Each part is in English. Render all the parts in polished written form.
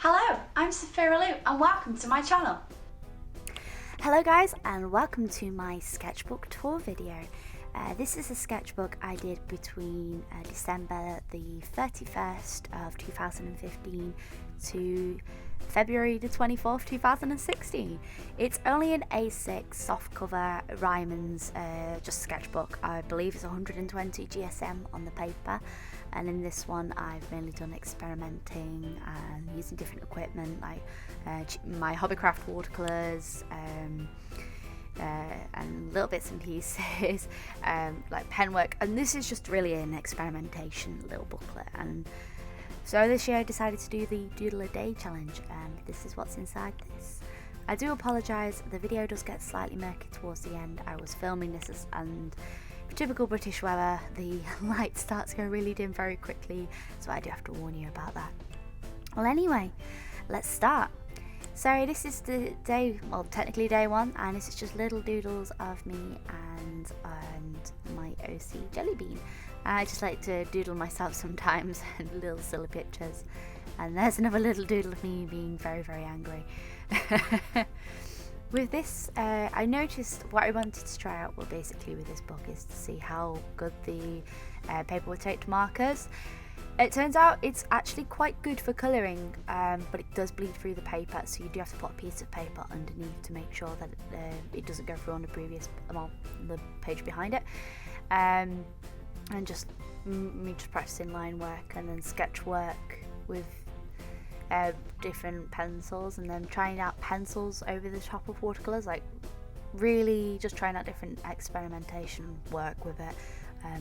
Hello, I'm Sophiralou and welcome to my channel. Hello guys, and welcome to my sketchbook tour video. This is a sketchbook I did between December the 31st of 2015 to February the 24th, 2016. It's only an A6 softcover Ryman's just sketchbook. I believe it's 120 GSM on the paper, and in this one I've mainly done experimenting and using different equipment like my hobbycraft watercolours and little bits and pieces like pen work, and this is just really an experimentation little booklet. And so this year I decided to do the Doodle a Day challenge, and this is what's inside this. I do apologise, the video does get slightly murky towards the end. I was filming this and for typical British weather the light starts to go really dim very quickly, so I do have to warn you about that. Well, anyway, let's start. So this is the day, well technically day one, and this is just little doodles of me and my OC jelly bean. I just like to doodle myself sometimes and little silly pictures. And there's another little doodle of me being very, very angry. With this, I noticed what I wanted to try out, well basically with this book, is to see how good the paper with taped markers. It turns out it's actually quite good for colouring, but it does bleed through the paper, so you do have to put a piece of paper underneath to make sure that it doesn't go through on the the page behind it. And just me just practicing line work and then sketch work with different pencils, and then trying out pencils over the top of watercolours, like really just trying out different experimentation work with it,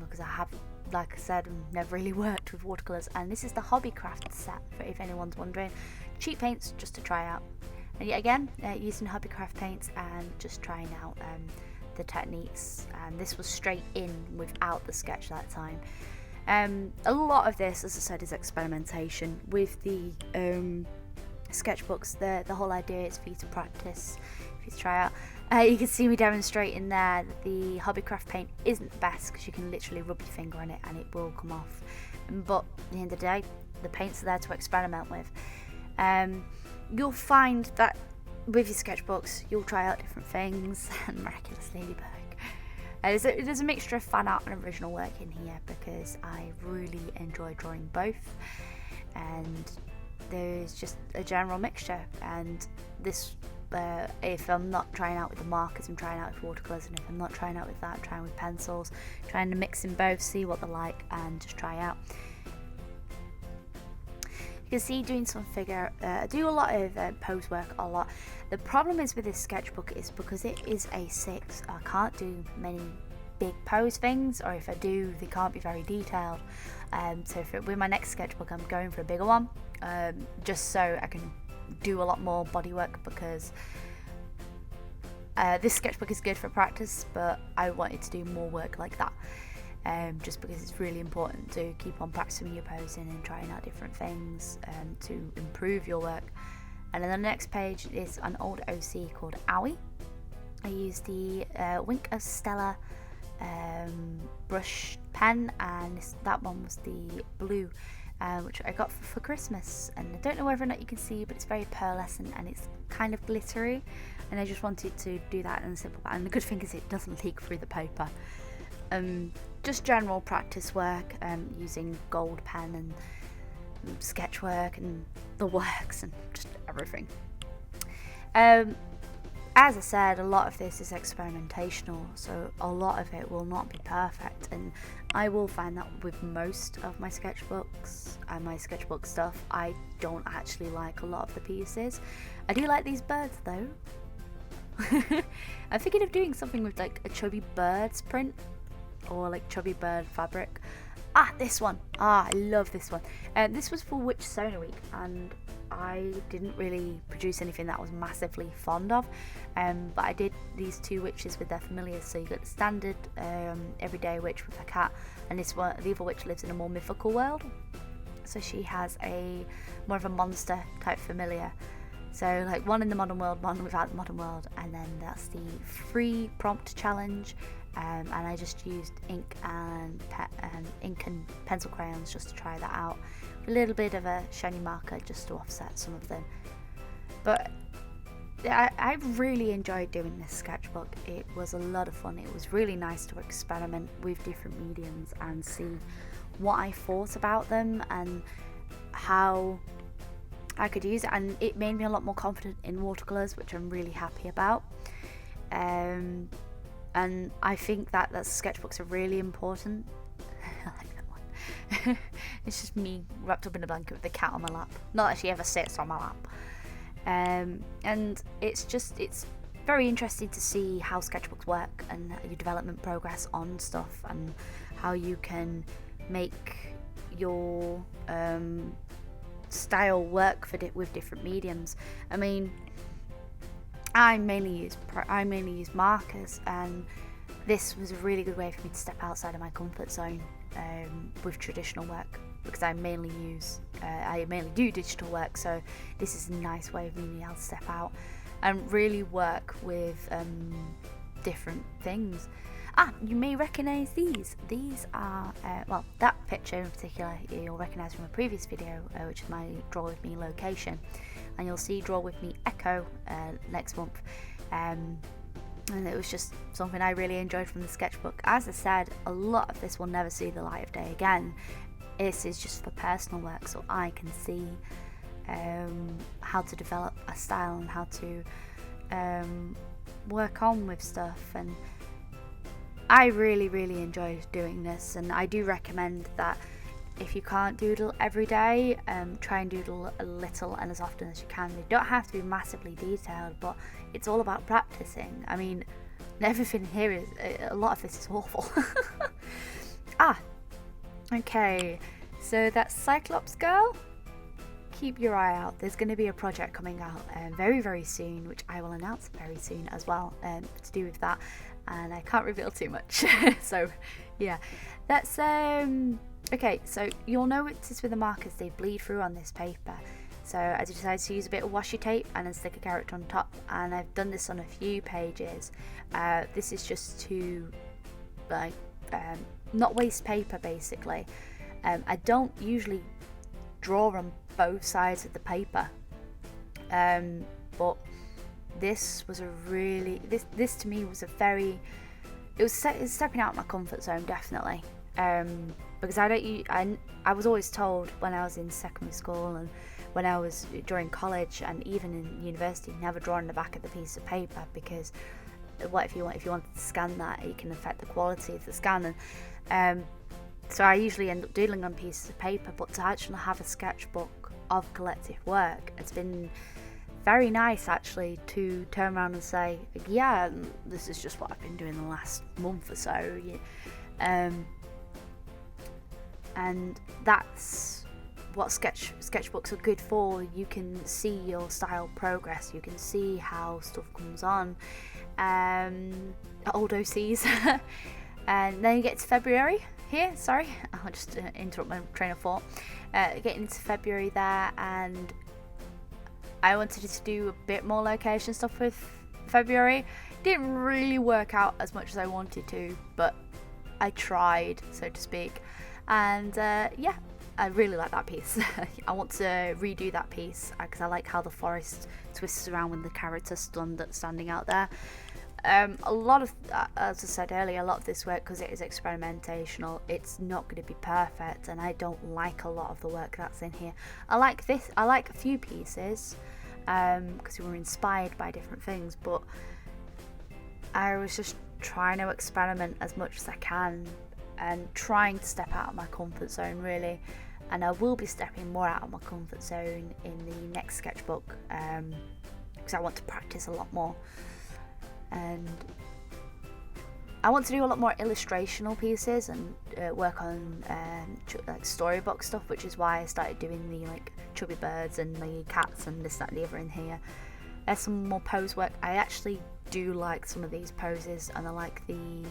because I have, like I said, never really worked with watercolours. And this is the Hobbycraft set, for if anyone's wondering. Cheap paints just to try out, and yet again using Hobbycraft paints and just trying out the techniques. And this was straight in without the sketch that time. A lot of this, as I said, is experimentation with the sketchbooks. The whole idea is for you to practice, for you to try out. You can see me demonstrating there that the Hobbycraft paint isn't the best, because you can literally rub your finger on it and it will come off. But at the end of the day, the paints are there to experiment with. You'll find that with your sketchbooks, you'll try out different things. And Miraculous Ladybug. There's a mixture of fan art and original work in here, because I really enjoy drawing both, and there's just a general mixture. And this, if I'm not trying out with the markers, I'm trying out with watercolours, and if I'm not trying out with that, I'm trying with pencils, trying to mix in both, see what they're like, and just try out. You can see doing some figure, I do a lot of pose work a lot. The problem is with this sketchbook is because it is A6, I can't do many big pose things, or if I do, they can't be very detailed. So with my next sketchbook, I'm going for a bigger one, just so I can do a lot more body work, because this sketchbook is good for practice, but I wanted to do more work like that. Just because it's really important to keep on practicing your posing and trying out different things to improve your work. And then the next page is an old OC called Owie. I used the Wink of Stella brush pen, and that one was the blue, which I got for Christmas. And I don't know whether or not you can see, but it's very pearlescent and it's kind of glittery, and I just wanted to do that in a simple pattern. And the good thing is it doesn't leak through the paper. Just general practice work, using gold pen and sketch work and the works and just everything. As I said, a lot of this is experimentational, so a lot of it will not be perfect, and I will find that with most of my sketchbooks and my sketchbook stuff, I don't actually like a lot of the pieces. I do like these birds though. I'm thinking of doing something with like a chubby bird's print, or like chubby bird fabric. This one. I love this one. This was for Witch Sewing Week, and I didn't really produce anything that I was massively fond of, but I did these two witches with their familiars. So you got the standard everyday witch with her cat, and this one, the other witch, lives in a more mythical world, so she has a more of a monster type familiar. So like one in the modern world, one without the modern world, and then that's the free prompt challenge. And I just used ink and pencil crayons just to try that out. A little bit of a shiny marker just to offset some of them. But I really enjoyed doing this sketchbook. It was a lot of fun. It was really nice to experiment with different mediums and see what I thought about them and how I could use it, and it made me a lot more confident in watercolours, which I'm really happy about. And I think that sketchbooks are really important. I like that one. It's just me wrapped up in a blanket with the cat on my lap. Not that she ever sits on my lap. And it's very interesting to see how sketchbooks work and your development progress on stuff, and how you can make your style work with different mediums. I mean, I mainly use markers, and this was a really good way for me to step outside of my comfort zone with traditional work, because I mainly do digital work, so this is a nice way of me being able to step out and really work with different things. You may recognise these. These are, that picture in particular you'll recognise from a previous video, which is my Draw With Me location. And you'll see Draw With Me Echo next month. And it was just something I really enjoyed from the sketchbook. As I said, a lot of this will never see the light of day again. This is just for personal work, so I can see how to develop a style and how to work on with stuff. And I really, really enjoyed doing this, and I do recommend that if you can't doodle every day, try and doodle a little and as often as you can. They don't have to be massively detailed, but it's all about practicing. I mean, everything here is, a lot of this is awful. Okay, so that's Cyclops Girl. Keep your eye out. There's going to be a project coming out very, very soon, which I will announce very soon as well, to do with that, and I can't reveal too much. So yeah, that's okay. So you'll notice with the markers they bleed through on this paper, so I decided to use a bit of washi tape and then stick a character on top, and I've done this on a few pages. This is just to not waste paper, basically. I don't usually draw on both sides of the paper, but this was a really, this to me was a very, it was stepping out of my comfort zone, definitely, because I was always told when I was in secondary school and when I was during college and even in university, never draw on the back of the piece of paper, because what if you wanted to scan that, it can affect the quality of the scan. And so I usually end up doodling on pieces of paper, but to actually have a sketchbook of collective work, it's been very nice actually to turn around and say, yeah, this is just what I've been doing the last month or so. And that's what sketchbooks are good for. You can see your style progress, you can see how stuff comes on, old OCs. And then you get to February here, sorry, I'll just interrupt my train of thought. Getting into February there, and I wanted to do a bit more location stuff with February. Didn't really work out as much as I wanted to, but I tried, so to speak. And yeah, I really like that piece. I want to redo that piece because I like how the forest twists around when the character's standing out there. A lot of, as I said earlier, a lot of this work, because it is experimentational, it's not going to be perfect, and I don't like a lot of the work that's in here. I like this, I like a few pieces, because we were inspired by different things, but I was just trying to experiment as much as I can and trying to step out of my comfort zone, really. And I will be stepping more out of my comfort zone in the next sketchbook, because I want to practice a lot more. And I want to do a lot more illustrational pieces and work on like storybook stuff, which is why I started doing the like chubby birds and the cats and this, that and the other in here. There's some more pose work. I actually do like some of these poses, and I like the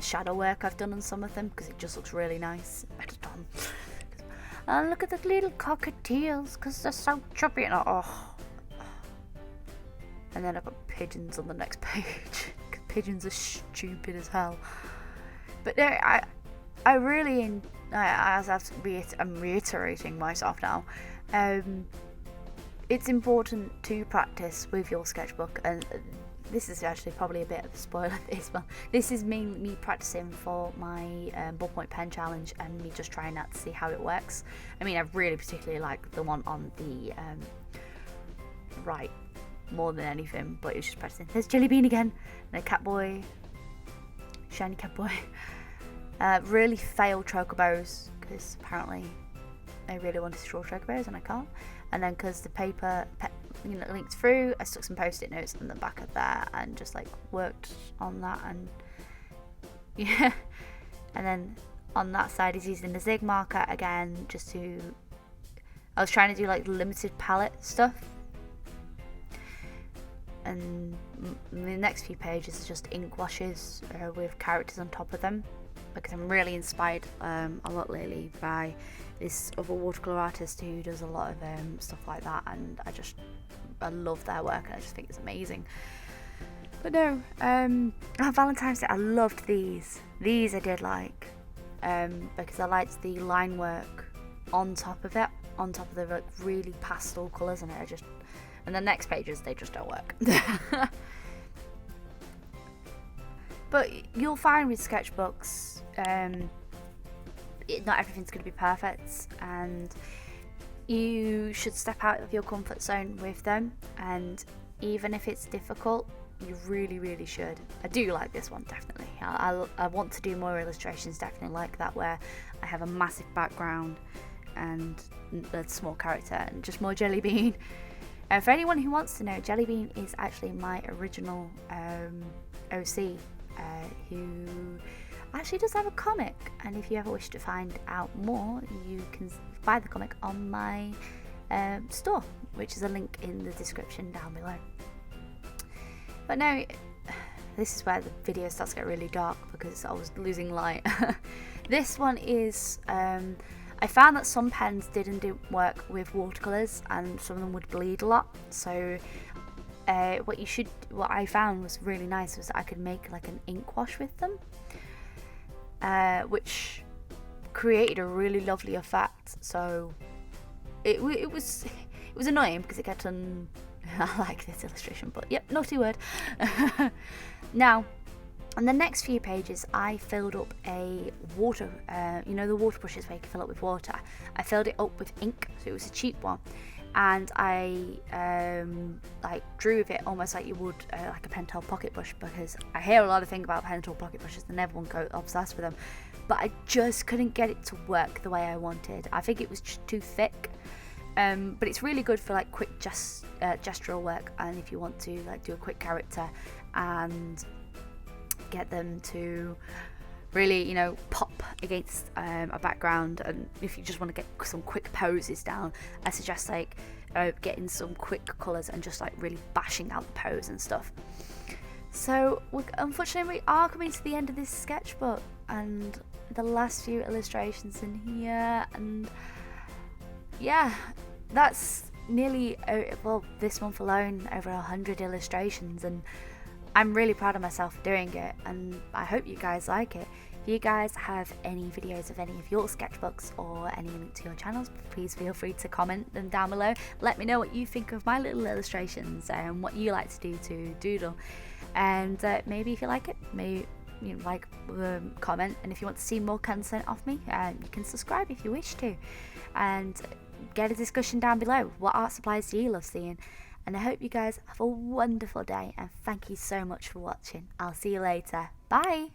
shadow work I've done on some of them because it just looks really nice. And look at the little cockatiels, because they're so chubby. And and then I've got pigeons on the next page. Pigeons are stupid as hell. But no, I really, I'm reiterating myself now. It's important to practice with your sketchbook, and this is actually probably a bit of a spoiler. This is me practicing for my ballpoint pen challenge, and me just trying out to see how it works. I mean, I really particularly like the one on the right more than anything, but it's just practicing. There's Jelly Bean again, and a cat boy, shiny cat boy. Really failed chocobos, because apparently I really wanted to draw chocobos and I can't. And then because the paper linked through, I stuck some post-it notes in the back of there and just like worked on that, and yeah. And then on that side is using the zig marker again, just to, I was trying to do like limited palette stuff. And the next few pages are just ink washes with characters on top of them, because I'm really inspired a lot lately by this other watercolour artist who does a lot of stuff like that, and I love their work, and I just think it's amazing. But no, Valentine's Day, I loved these. These I did like, because I liked the line work on top of it, on top of the like, really pastel colours in it. And the next pages, they just don't work. But you'll find with sketchbooks, not everything's going to be perfect, and you should step out of your comfort zone with them. And even if it's difficult, you really, really should. I do like this one, definitely. I want to do more illustrations, definitely like that, where I have a massive background and a small character and just more Jelly Bean. For anyone who wants to know, Jelly Bean is actually my original OC, who actually does have a comic, and if you ever wish to find out more, you can buy the comic on my store, which is a link in the description down below. But now, this is where the video starts to get really dark, because I was losing light. This one is, I found that some pens didn't work with watercolours, and some of them would bleed a lot. So what I found was really nice was that I could make like an ink wash with them, which created a really lovely effect. So it was annoying because it kept on. I like this illustration, but yep, naughty word. Now, on the next few pages, I filled up a water, the water brushes where you can fill up with water. I filled it up with ink, so it was a cheap one, and I drew with it almost like you would like a pen tool pocket brush, because I hear a lot of things about pen tool pocket brushes and everyone got obsessed with them, but I just couldn't get it to work the way I wanted. I think it was too thick. But it's really good for like quick gestural work, and if you want to like do a quick character and get them to really pop against a background, and if you just want to get some quick poses down, I suggest like getting some quick colours and just like really bashing out the pose and stuff. So unfortunately we are coming to the end of this sketchbook, and the last few illustrations in here, and yeah, that's nearly, this month alone, over 100 illustrations, and I'm really proud of myself for doing it, and I hope you guys like it. If you guys have any videos of any of your sketchbooks or any link to your channels, please feel free to comment them down below. Let me know what you think of my little illustrations and what you like to do to doodle, and maybe if you like it, maybe comment, and if you want to see more content off me, you can subscribe if you wish to, and get a discussion down below. What art supplies do you love seeing? And I hope you guys have a wonderful day, and thank you so much for watching. I'll see you later. Bye.